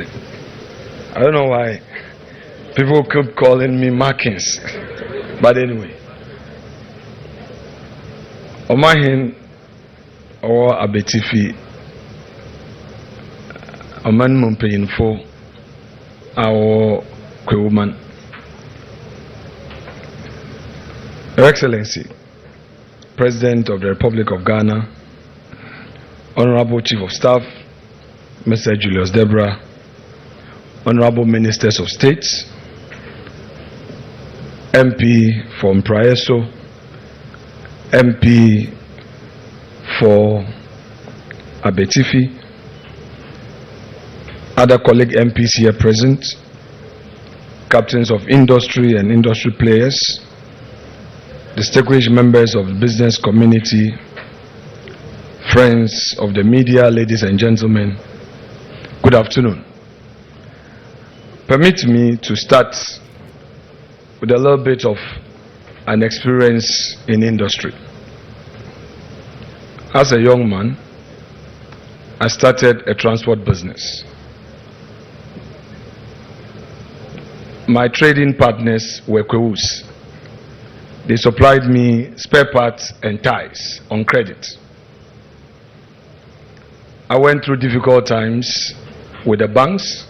thing. I don't know why people keep calling me Markins. But anyway. Omahin or Abetifi Oman Mumpeinfo our Kwewoman. Your Excellency, President of the Republic of Ghana, Honorable Chief of Staff, Mr. Julius Debra, Honorable Ministers of State, MP from Praeso, MP for Abetifi, other colleague MPs here present, captains of industry and industry players, distinguished members of the business community, friends of the media, ladies and gentlemen, good afternoon. Permit me to start with a little bit of an experience in industry. As a young man, I started a transport business. My trading partners were Kwewus. They supplied me spare parts and ties on credit. I went through difficult times with the banks,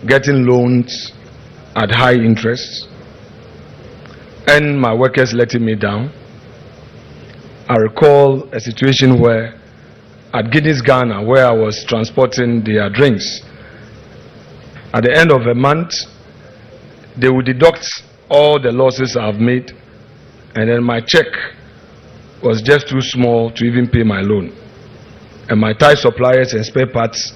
getting loans at high interest, and my workers letting me down. I recall a situation where at Guinness, Ghana, where I was transporting their drinks, at the end of a month, they would deduct all the losses I've made, and then my check was just too small to even pay my loan. And my tie suppliers and spare parts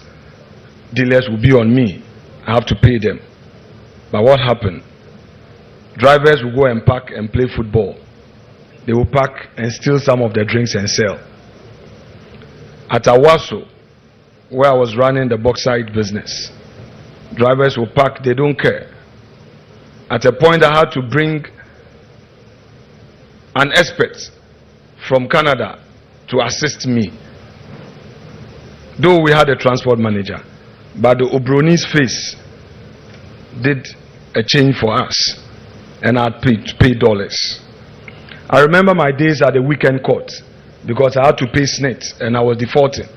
dealers will be on me. I have to pay them. But what happened? Drivers will go and park and play football. They will park and steal some of the drinks and sell. At Awaso, where I was running the bauxite business, drivers will park, they don't care. At a point I had to bring an expert from Canada to assist me. Though we had a transport manager, but the Obroni's face did a change for us, and I had to pay dollars. I remember my days at the weekend court because I had to pay SNET and I was defaulting,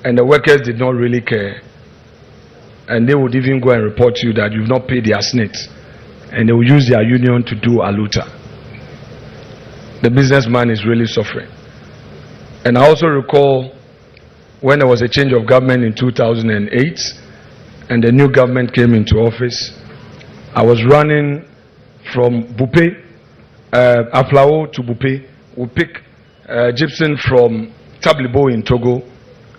and the workers did not really care, and they would even go and report you that you've not paid their SNET, and they will use their union to do aluta. The businessman is really suffering. And I also recall when there was a change of government in 2008 and the new government came into office, I was running from Bupe, Aflao to Bupe. We pick gypsum from Tablibo in Togo,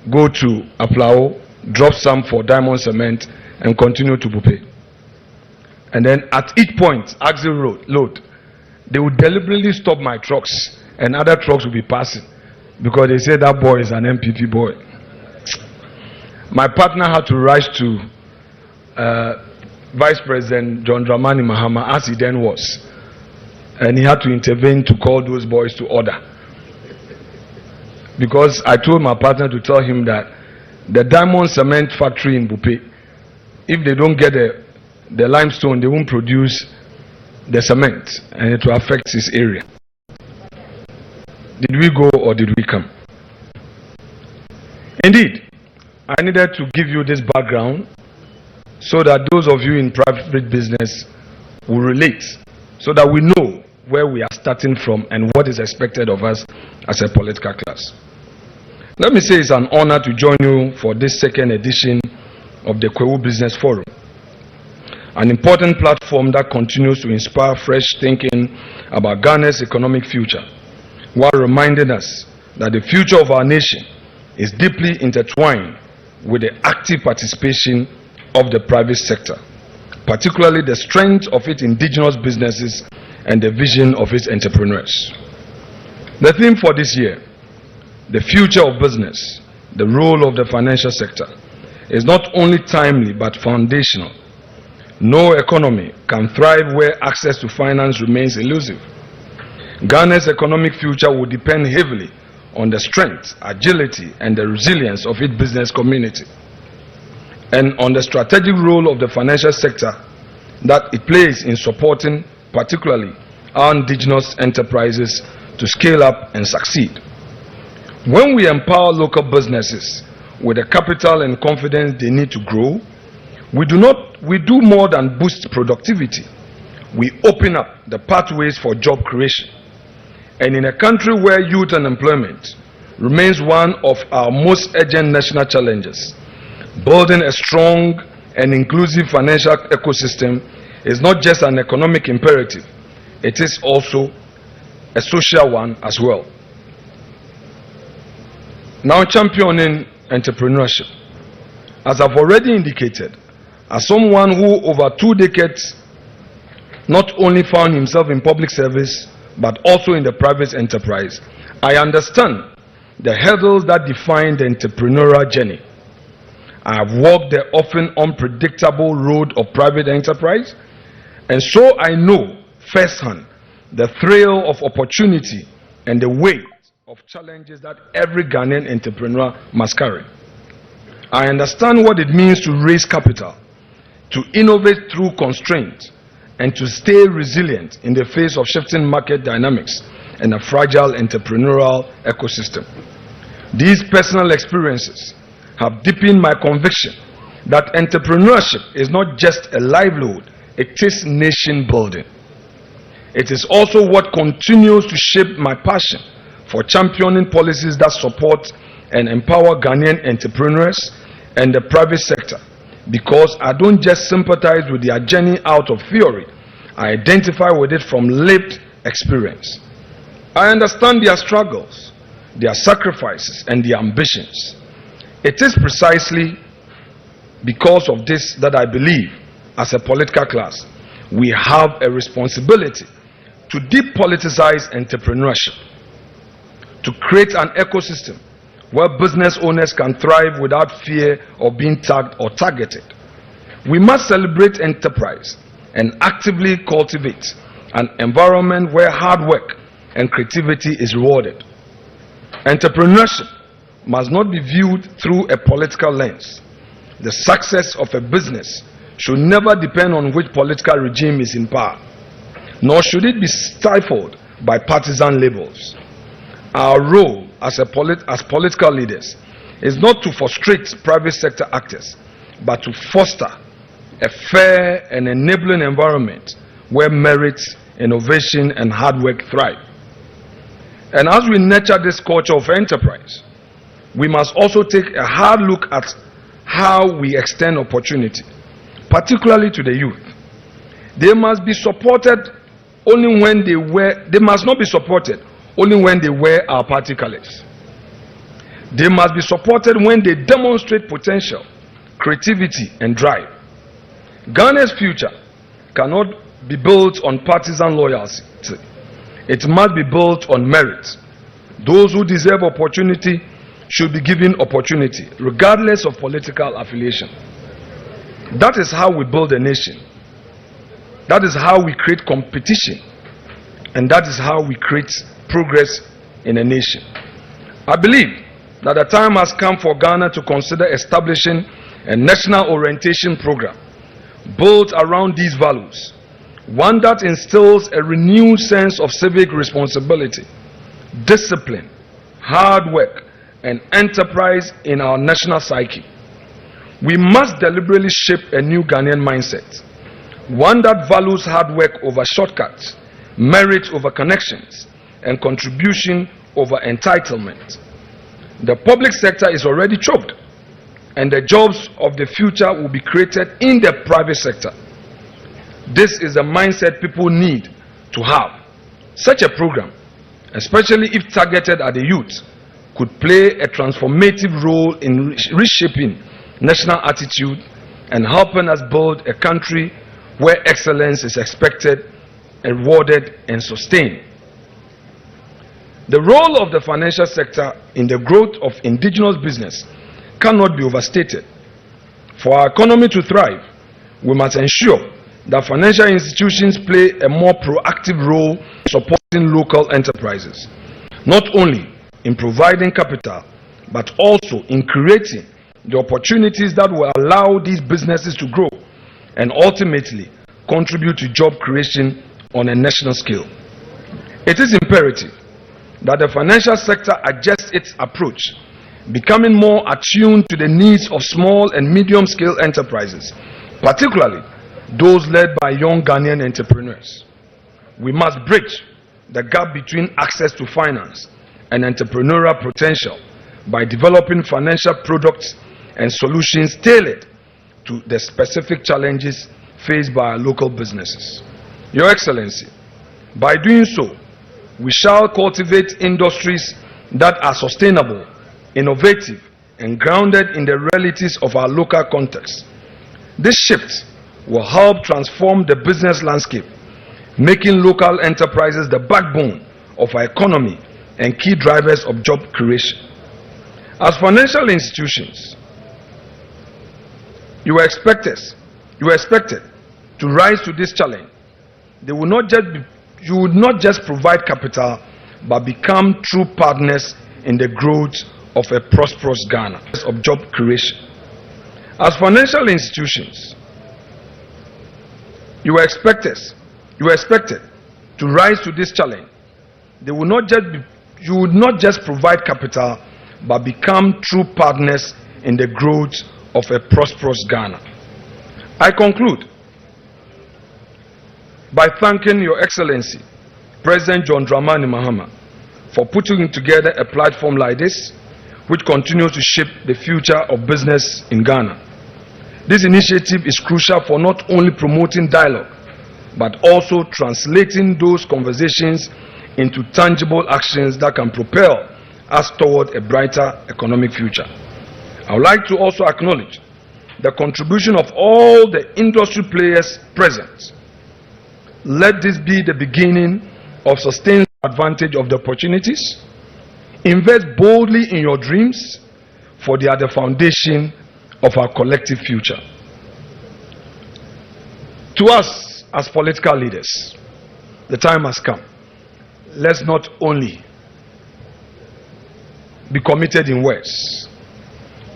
go to Aflao, drop some for diamond cement, and continue to Bupe. And then at each point, axle load, they would deliberately stop my trucks and other trucks would be passing because they said that boy is an MPP boy. My partner had to rush to Vice President John Dramani Mahama, as he then was, and he had to intervene to call those boys to order. Because I told my partner to tell him that the diamond cement factory in Bupe, if they don't get the limestone, they won't produce the cement and it will affect his area. Did we go or did we come? Indeed, I needed to give you this background so that those of you in private business will relate, so that we know where we are starting from and what is expected of us as a political class. Let me say it's an honor to join you for this second edition of the Kwewu Business Forum, an important platform that continues to inspire fresh thinking about Ghana's economic future, while reminding us that the future of our nation is deeply intertwined with the active participation of the private sector, particularly the strength of its indigenous businesses and the vision of its entrepreneurs. The theme for this year, the future of business, the role of the financial sector, is not only timely but foundational. No economy can thrive where access to finance remains elusive. Ghana's economic future will depend heavily on the strength, agility, and the resilience of its business community. and on the strategic role of the financial sector that it plays in supporting particularly our indigenous enterprises to scale up and succeed. When we empower local businesses with the capital and confidence they need to grow, we do more than boost productivity. We open up the pathways for job creation. And in a country where youth unemployment remains one of our most urgent national challenges, building a strong and inclusive financial ecosystem is not just an economic imperative, it is also a social one as well. Now, championing entrepreneurship. As I've already indicated, as someone who over 2 decades not only found himself in public service but also in the private enterprise, I understand the hurdles that define the entrepreneurial journey. I have walked the often unpredictable road of private enterprise, and so I know firsthand the thrill of opportunity and the weight of challenges that every Ghanaian entrepreneur must carry. I understand what it means to raise capital, to innovate through constraint, and to stay resilient in the face of shifting market dynamics and a fragile entrepreneurial ecosystem. These personal experiences have deepened my conviction that entrepreneurship is not just a livelihood, it is nation building. It is also what continues to shape my passion for championing policies that support and empower Ghanaian entrepreneurs and the private sector, because I don't just sympathize with their journey out of theory, I identify with it from lived experience. I understand their struggles, their sacrifices, and their ambitions. It is precisely because of this that I believe, as a political class, we have a responsibility to depoliticize entrepreneurship, to create an ecosystem where business owners can thrive without fear of being tagged or targeted. We must celebrate enterprise and actively cultivate an environment where hard work and creativity is rewarded. Entrepreneurship must not be viewed through a political lens. The success of a business should never depend on which political regime is in power, nor should it be stifled by partisan labels. Our role as political leaders is not to frustrate private sector actors, but to foster a fair and enabling environment where merit, innovation, and hard work thrive. And as we nurture this culture of enterprise, we must also take a hard look at how we extend opportunity, particularly to the youth. They must be supported only when they must not be supported only when they wear our party colors. They must be supported when they demonstrate potential, creativity, and drive. Ghana's future cannot be built on partisan loyalty. It must be built on merit. Those who deserve opportunity should be given opportunity, regardless of political affiliation. That is how we build a nation. That is how we create competition. And that is how we create progress in a nation. I believe that the time has come for Ghana to consider establishing a national orientation program built around these values, one that instills a renewed sense of civic responsibility, discipline, hard work, and enterprise in our national psyche. We must deliberately shape a new Ghanaian mindset, one that values hard work over shortcuts, merit over connections, and contribution over entitlement. The public sector is already choked, and the jobs of the future will be created in the private sector. This is the mindset people need to have. Such a program, especially if targeted at the youth, could play a transformative role in reshaping national attitude and helping us build a country where excellence is expected, rewarded, and sustained. The role of the financial sector in the growth of indigenous business cannot be overstated. For our economy to thrive, we must ensure that financial institutions play a more proactive role in supporting local enterprises, not only in providing capital, but also in creating the opportunities that will allow these businesses to grow and ultimately contribute to job creation on a national scale. It is imperative that the financial sector adjusts its approach, becoming more attuned to the needs of small and medium-scale enterprises, particularly those led by young Ghanaian entrepreneurs. We must bridge the gap between access to finance and entrepreneurial potential by developing financial products and solutions tailored to the specific challenges faced by our local businesses. Your Excellency, by doing so, we shall cultivate industries that are sustainable, innovative, and grounded in the realities of our local context. This shift will help transform the business landscape, making local enterprises the backbone of our economy and key drivers of job creation. As financial institutions, you are expected to rise to this challenge. You would not just provide capital, but become true partners in the growth of a prosperous Ghana of job creation. As financial institutions, you are expected to rise to this challenge. You would not just provide capital, but become true partners in the growth of a prosperous Ghana. I conclude by thanking Your Excellency, President John Dramani Mahama, for putting together a platform like this, which continues to shape the future of business in Ghana. This initiative is crucial for not only promoting dialogue, but also translating those conversations into tangible actions that can propel us toward a brighter economic future. I would like to also acknowledge the contribution of all the industry players present. Let this be the beginning of sustained advantage of the opportunities. Invest boldly in your dreams, for they are the foundation of our collective future. To us as political leaders, the time has come. Let's not only be committed in words,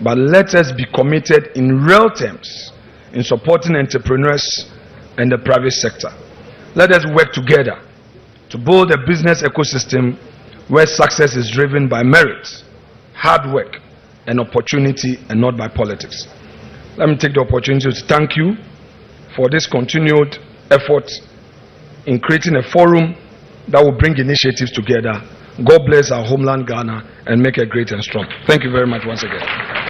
but let us be committed in real terms in supporting entrepreneurs and the private sector. Let us work together to build a business ecosystem where success is driven by merit, hard work, and opportunity, and not by politics. Let me take the opportunity to thank you for this continued effort in creating a forum that will bring initiatives together. God bless our homeland Ghana and make it great and strong. Thank you very much once again.